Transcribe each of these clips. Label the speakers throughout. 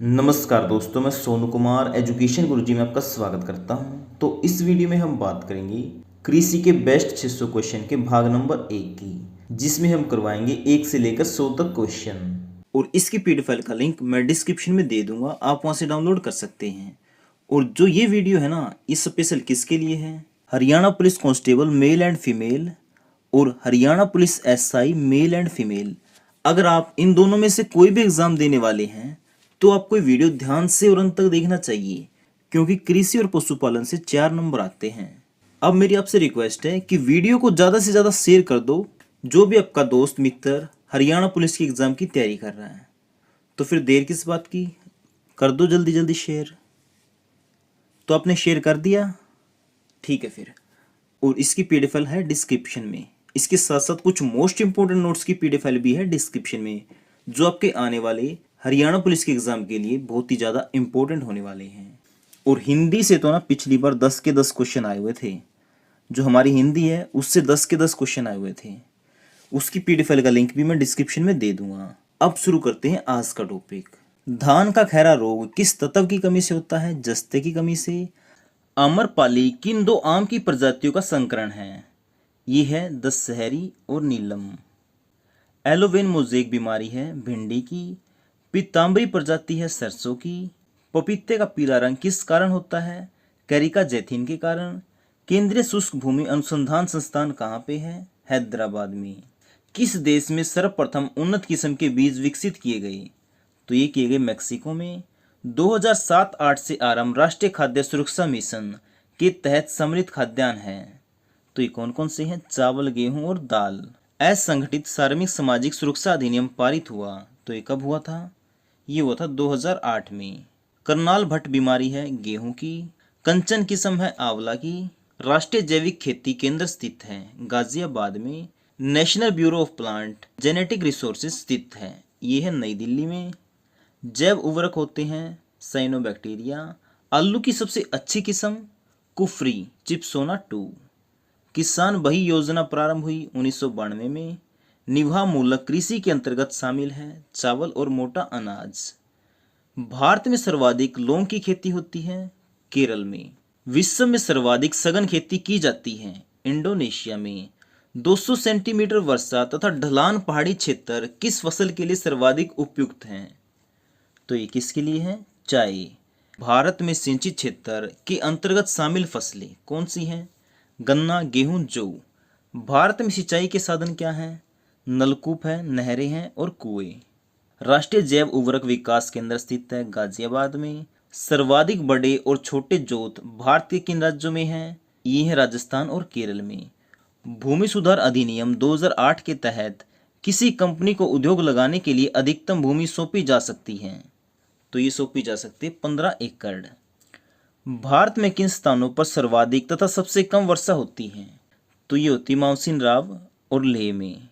Speaker 1: नमस्कार दोस्तों, मैं सोनू कुमार एजुकेशन गुरुजी में आपका स्वागत करता हूं। तो इस वीडियो में हम बात करेंगे कृषि के बेस्ट 600 क्वेश्चन के भाग नंबर 1 की, जिसमें हम करवाएंगे 1 से लेकर 100 तक क्वेश्चन। और इसकी पीडीएफ फाइल का लिंक मैं डिस्क्रिप्शन में दे दूंगा, आप वहां से डाउनलोड कर सकते हैं। और जो ये वीडियो है ना, ये स्पेशल किसके लिए है? Haryana police constable male and female और Haryana police SI male and female. अगर आप इन दोनों में से कोई भी एग्जाम देने वाले हैं तो आपको ये वीडियो ध्यान से और अंत तक देखना चाहिए, क्योंकि कृषि और पशुपालन से 4 नंबर आते हैं। अब मेरी आपसे रिक्वेस्ट है कि वीडियो को ज़्यादा से ज़्यादा शेयर कर दो, जो भी आपका दोस्त मित्र हरियाणा पुलिस की एग्ज़ाम की तैयारी कर रहा है। तो फिर देर किस बात की, कर दो जल्दी जल्दी शेयर। तो आपने शेयर कर दिया, ठीक है फिर। और इसकी पीडीएफ फाइल है डिस्क्रिप्शन में। इसके साथ साथ कुछ मोस्ट इंपोर्टेंट नोट्स की पीडीएफ फाइल भी है डिस्क्रिप्शन में, जो आपके आने वाले हरियाणा पुलिस के एग्जाम के लिए बहुत ही ज़्यादा इंपॉर्टेंट होने वाले हैं। और हिंदी से तो ना पिछली बार 10 के 10 क्वेश्चन आए हुए थे। जो हमारी हिंदी है उससे 10 के 10 क्वेश्चन आए हुए थे। उसकी पीडीएफ फाइल का लिंक भी मैं डिस्क्रिप्शन में दे दूंगा। अब शुरू करते हैं आज का टॉपिक। धान का खैरा रोग किस तत्व की कमी से होता है? जस्ते की कमी से। आम्रपाली किन 2 आम की प्रजातियों का संकरण है? ये है दशहरी और नीलम। एलोवेन मोज़ेक बीमारी है भिंडी की। पीताम्बरी प्रजाति है सरसों की। पपीते का पीला रंग किस कारण होता है? कैरिका जैथिन के कारण। केंद्रीय शुष्क भूमि अनुसंधान संस्थान कहाँ पे है? हैदराबाद में। किस देश में सर्वप्रथम उन्नत किस्म के बीज विकसित किए गए? तो ये किए गए मेक्सिको में। 2007-8 से आरंभ राष्ट्रीय खाद्य सुरक्षा मिशन के तहत समृद्ध खाद्यान्न है। तो ये कौन कौन से हैं? चावल, गेहूं और दाल। असंगठित सार्वजनिक सामाजिक सुरक्षा अधिनियम पारित हुआ। तो ये कब हुआ था? ये हुआ था 2008 में। करनाल भट्ट बीमारी है गेहूं की। कंचन किस्म है आंवला की। राष्ट्रीय जैविक खेती केंद्र स्थित है गाजियाबाद में। National bureau of plant genetic resources स्थित है, ये है नई दिल्ली में। जैव उर्वरक होते हैं साइनोबैक्टीरिया। आलू की सबसे अच्छी किस्म कुफरी चिप्सोना 2। किसान बही योजना प्रारंभ हुई 1992 में। निवाह मूलक कृषि के अंतर्गत शामिल है चावल और मोटा अनाज। भारत में सर्वाधिक लौंग की खेती होती है केरल में। विश्व में सर्वाधिक सघन खेती की जाती है इंडोनेशिया में। 200 सेंटीमीटर वर्षा तथा ढलान पहाड़ी क्षेत्र किस फसल के लिए सर्वाधिक उपयुक्त हैं? तो ये किसके लिए है? चाय। भारत में सिंचित क्षेत्र के अंतर्गत शामिल फसलें कौन सी हैं? गन्ना, गेहूं, जौ। भारत में सिंचाई के साधन क्या हैं? नलकूप है, नहरें हैं और कुएं। राष्ट्रीय जैव उर्वरक विकास केंद्र स्थित है गाजियाबाद में। सर्वाधिक बड़े और छोटे जोत भारत के किन राज्यों में हैं? ये है राजस्थान और केरल में। भूमि सुधार अधिनियम 2008 के तहत किसी कंपनी को उद्योग लगाने के लिए अधिकतम भूमि सौंपी जा सकती है? तो ये सौंपी जा सकती है 15 एकड़। भारत में किन स्थानों पर सर्वाधिक तथा सबसे कम वर्षा होती है? तो ये होती माउसिन राव और लेह में।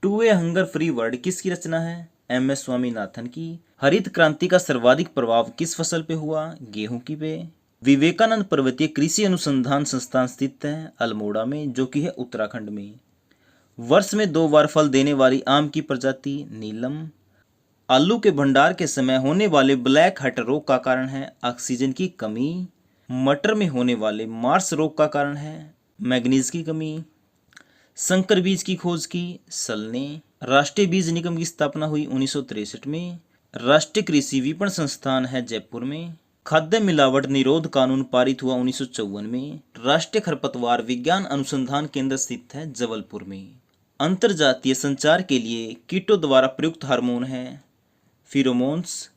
Speaker 1: To a hunger free world किसकी रचना है? MS स्वामीनाथन की। हरित क्रांति का सर्वाधिक प्रभाव किस फसल पे हुआ? गेहूं की पे। विवेकानंद पर्वतीय कृषि अनुसंधान संस्थान स्थित है अल्मोड़ा में, जो कि है उत्तराखंड में। वर्ष में 2 बार फल देने वाली आम की प्रजाति नीलम। आलू के भंडार के समय होने वाले ब्लैक हट रोग का कारण है ऑक्सीजन की कमी। मटर में होने वाले मार्स रोग का कारण है मैग्नीज की कमी। संकर बीज की खोज की सल ने। राष्ट्रीय बीज निगम की स्थापना हुई 1963 में। राष्ट्रीय कृषि विपणन संस्थान है जयपुर में। खाद्य मिलावट निरोध कानून पारित हुआ 1954 में। राष्ट्रीय खरपतवार विज्ञान अनुसंधान केंद्र स्थित है जबलपुर में। अंतरजातीय संचार के लिए कीटों द्वारा प्रयुक्त हार्मोन है फिरोमोन्स।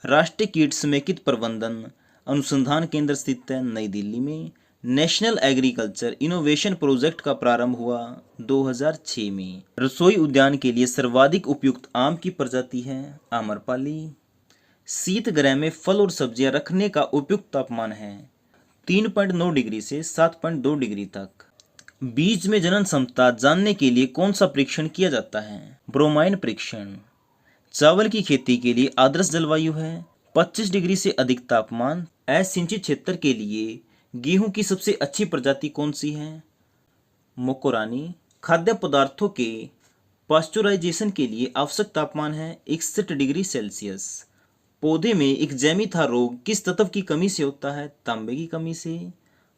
Speaker 1: राष्ट्रीय कीट समेकित प्रबंधन अनुसंधान केंद्र स्थित है नई दिल्ली में। नेशनल एग्रीकल्चर इनोवेशन प्रोजेक्ट का प्रारंभ हुआ 2006 में। रसोई उद्यान के लिए सर्वाधिक उपयुक्त आम की प्रजाति है आम्रपाली। शीत गृह में फल और सब्जियां रखने का उपयुक्त तापमान है 3.9 डिग्री से 7.2 डिग्री तक। बीज में जनन क्षमता जानने के लिए कौन सा परीक्षण किया जाता है? ब्रोमाइन परीक्षण। चावल की खेती के लिए आदर्श जलवायु है 25 डिग्री से अधिक तापमान। असिंचित क्षेत्र के लिए गेहूं की सबसे अच्छी प्रजाति कौन सी है? मोकोरानी। खाद्य पदार्थों के पास्चुराइजेशन के लिए आवश्यक तापमान है 61 डिग्री सेल्सियस। पौधे में एक जेमिथा रोग किस तत्व की कमी से होता है? तांबे की कमी से।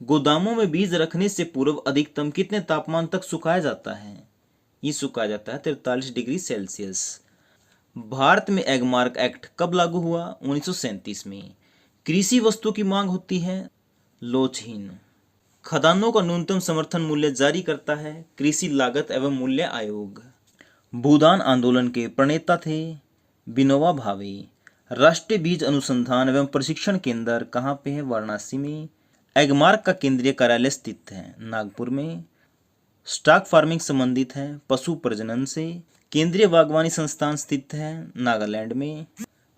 Speaker 1: गोदामों में बीज रखने से पूर्व अधिकतम कितने तापमान तक सुखाया जाता है? ये सुखाया जाता है 43 डिग्री सेल्सियस। भारत में एगमार्क एक्ट कब लागू हुआ? 1937 में। कृषि वस्तु की मांग होती है लोचहीन। खदानों का न्यूनतम समर्थन मूल्य जारी करता है कृषि लागत एवं मूल्य आयोग। भूदान आंदोलन के प्रणेता थे विनोबा भावे। राष्ट्रीय बीज अनुसंधान एवं प्रशिक्षण केंद्र कहाँ पे है? वाराणसी में। एगमार्क का केंद्रीय कार्यालय स्थित है नागपुर में। स्टॉक फार्मिंग संबंधित है पशु प्रजनन से। केंद्रीय बागवानी संस्थान स्थित है नागालैंड में।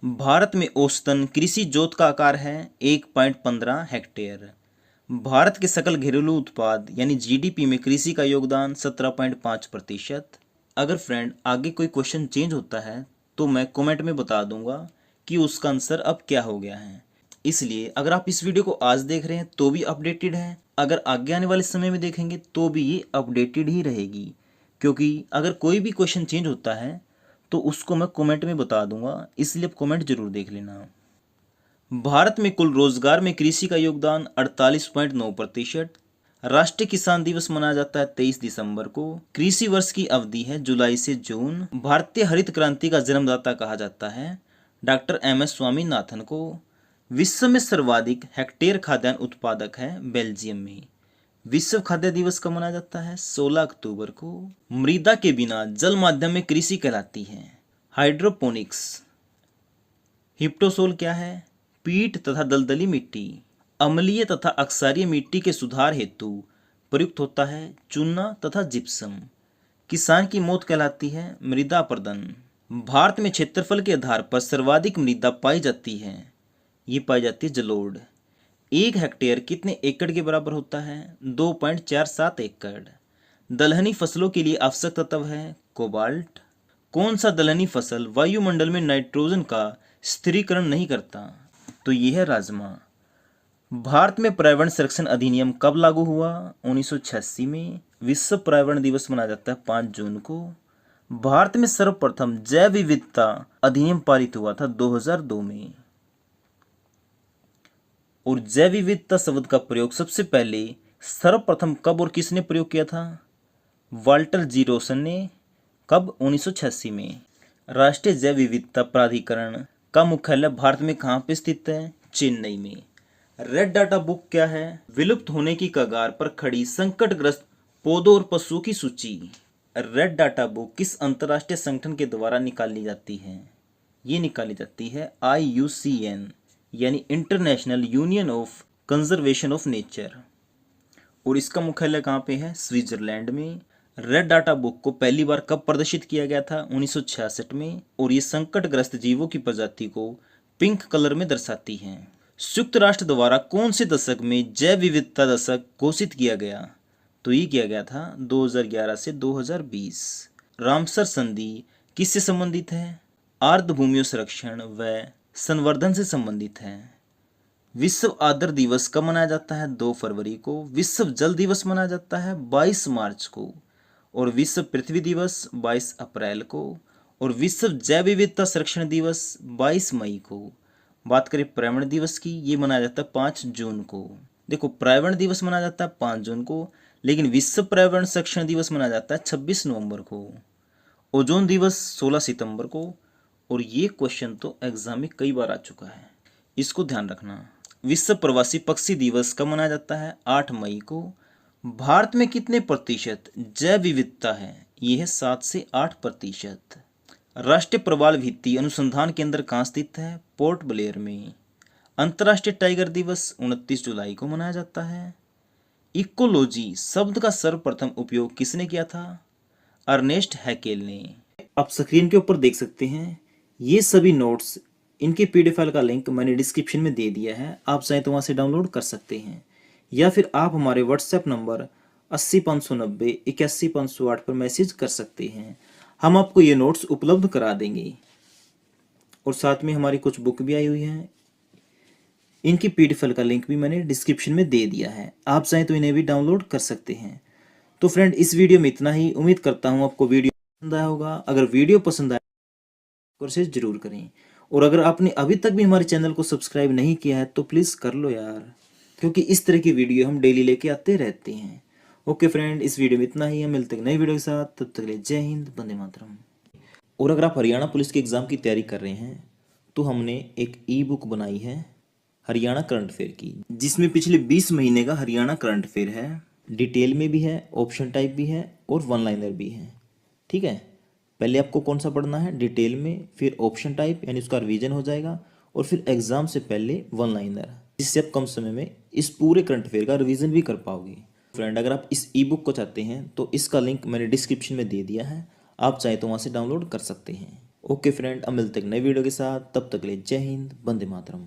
Speaker 1: भारत में औसतन कृषि जोत का आकार है 1.15 हेक्टेयर। भारत के सकल घरेलू उत्पाद यानी जीडीपी में कृषि का योगदान 17.5%। अगर फ्रेंड आगे कोई क्वेश्चन चेंज होता है तो मैं कमेंट में बता दूंगा कि उसका आंसर अब क्या हो गया है। इसलिए अगर आप इस वीडियो को आज देख रहे हैं तो भी अपडेटेड है, अगर आगे आने वाले समय में देखेंगे तो भी ये अपडेटेड ही रहेगी, क्योंकि अगर कोई भी क्वेश्चन चेंज होता है तो उसको मैं कमेंट में बता दूंगा, इसलिए आप कमेंट जरूर देख लेना। भारत में कुल रोजगार में कृषि का योगदान 48.9%। राष्ट्रीय किसान दिवस मनाया जाता है 23 दिसंबर को। कृषि वर्ष की अवधि है जुलाई से जून। भारतीय हरित क्रांति का जन्मदाता कहा जाता है डॉक्टर एम.एस. स्वामीनाथन को। विश्व में सर्वाधिक हेक्टेयर खाद्यान्न उत्पादक है बेल्जियम में। विश्व खाद्य दिवस कब मनाया जाता है? 16 अक्टूबर को। मृदा के बिना जल माध्यम में कृषि कहलाती है हाइड्रोपोनिक्स। हिप्टोसोल क्या है? पीट तथा दलदली मिट्टी। अम्लीय तथा अक्षारीय मिट्टी के सुधार हेतु प्रयुक्त होता है चूना तथा जिप्सम। किसान की मौत कहलाती है मृदा अपरदन। भारत में क्षेत्रफल के आधार पर सर्वाधिक मृदा पाई जाती है, ये पाई जाती है जलोढ़। 1 हेक्टेयर कितने एकड़ के बराबर होता है? 2.47 एकड़। दलहनी फसलों के लिए आवश्यक तत्व है कोबाल्ट। कौन सा दलहनी फसल वायुमंडल में नाइट्रोजन का स्थिरीकरण नहीं करता? तो यह है राजमा। भारत में पर्यावरण संरक्षण अधिनियम कब लागू हुआ? 1986 में। विश्व पर्यावरण दिवस मनाया जाता है 5 जून को। भारत में सर्वप्रथम जैव विविधता अधिनियम पारित हुआ था 2002 में। और जैव विविधता शब्द का प्रयोग सबसे पहले सर्वप्रथम कब और किसने प्रयोग किया था? वाल्टर जी रोसन ने। कब? 1986 में। राष्ट्रीय जैव विविधता प्राधिकरण का मुख्यालय भारत में कहाँ पे स्थित है? चेन्नई में। रेड डाटा बुक क्या है? विलुप्त होने की कगार पर खड़ी संकटग्रस्त पौधों और पशुओं की सूची। रेड डाटा बुक किस अंतर्राष्ट्रीय संगठन के द्वारा निकाली जाती है? ये निकाली जाती है IUCN यानी international union of conservation of nature. और इसका मुख्यालय कहाँ पे है? स्विट्जरलैंड में। रेड डाटा बुक को पहली बार कब प्रदर्शित किया गया था? 1966 में। और ये संकटग्रस्त जीवों की प्रजाति को पिंक कलर में दर्शाती है। संयुक्त राष्ट्र द्वारा कौन से दशक में जैव विविधता दशक घोषित किया गया? तो ये किया गया था 2011 से 2020। रामसर संधि किससे संबंधित है? आर्द्रभूमियों संरक्षण व संवर्धन से संबंधित है। विश्व आर्द्र दिवस कब मनाया जाता है? 2 फरवरी को। विश्व जल दिवस मनाया जाता है 22 मार्च को। और विश्व पृथ्वी दिवस 22 अप्रैल को। और विश्व जैव विविधता संरक्षण दिवस 22 मई को। बात करें पर्यावरण दिवस की, ये मनाया जाता है 5 जून को। देखो, पर्यावरण दिवस मनाया जाता है 5 जून को, लेकिन विश्व पर्यावरण संरक्षण दिवस मनाया जाता है 26 नवंबर को। ओजोन दिवस 16 सितंबर को। और ये क्वेश्चन तो एग्जाम में कई बार आ चुका है, इसको ध्यान रखना। विश्व प्रवासी पक्षी दिवस कब मनाया जाता है? 8 मई को। भारत में कितने प्रतिशत जैव विविधता है? ये है 7 से 8%। राष्ट्रीय प्रवाल भित्ति अनुसंधान केंद्र कहाँ स्थित है? पोर्ट ब्लेयर में। अंतर्राष्ट्रीय टाइगर दिवस 29 जुलाई को मनाया जाता है। इकोलॉजी शब्द का सर्वप्रथम उपयोग किसने किया था? अर्नेस्ट हैकेल ने। आप स्क्रीन के ऊपर देख सकते हैं ये सभी नोट्स, इनके PDF फाइल का लिंक मैंने डिस्क्रिप्शन में दे दिया है, आप चाहें तो वहाँ से डाउनलोड कर सकते हैं, या फिर आप हमारे WhatsApp नंबर 80 590 81 508 पर मैसेज कर सकते हैं। हम आपको ये नोट्स उपलब्ध करा देंगे। और साथ में हमारी कुछ बुक भी आई हुई हैं, इनकी PDF फाइल का लिंक भी मैंने डिस्क्रिप्शन में दे दिया है, आप चाहें तो इन्हें भी डाउनलोड कर सकते हैं। तो फ्रेंड, इस वीडियो में इतना ही। उम्मीद करता हूँ आपको वीडियो पसंद आया होगा। अगर वीडियो पसंद आया तो शेयर जरूर करें और अगर आपने अभी तक भी हमारे चैनल को सब्सक्राइब नहीं किया है तो प्लीज़ कर लो यार, क्योंकि इस तरह की वीडियो हम डेली लेके आते रहते हैं। ओके फ्रेंड, इस वीडियो में इतना ही। हम मिलते हैं नई वीडियो के साथ, तब तक के लिए जय हिंद, वंदे मातरम। और अगर आप हरियाणा पुलिस के एग्ज़ाम की तैयारी कर रहे हैं तो हमने एक ई बुक बनाई है हरियाणा करंट अफेयर की, जिसमें पिछले 20 महीने का हरियाणा करंट अफेयर है, डिटेल में भी है, ऑप्शन टाइप भी है और वन लाइनर भी है। ठीक है, पहले आपको कौन सा पढ़ना है, डिटेल में, फिर ऑप्शन टाइप यानी उसका रिवीजन हो जाएगा, और फिर एग्जाम से पहले वन लाइनर, जिससे आप कम समय में इस पूरे करंट अफेयर का रिवीजन भी कर पाओगे। फ्रेंड, अगर आप इस ई बुक को चाहते हैं तो इसका लिंक मैंने डिस्क्रिप्शन में दे दिया है, आप चाहे तो वहाँ से डाउनलोड कर सकते हैं। ओके फ्रेंड, अब मिलते हैं नए वीडियो के साथ, तब तक के लिए जय हिंद, वंदे मातरम।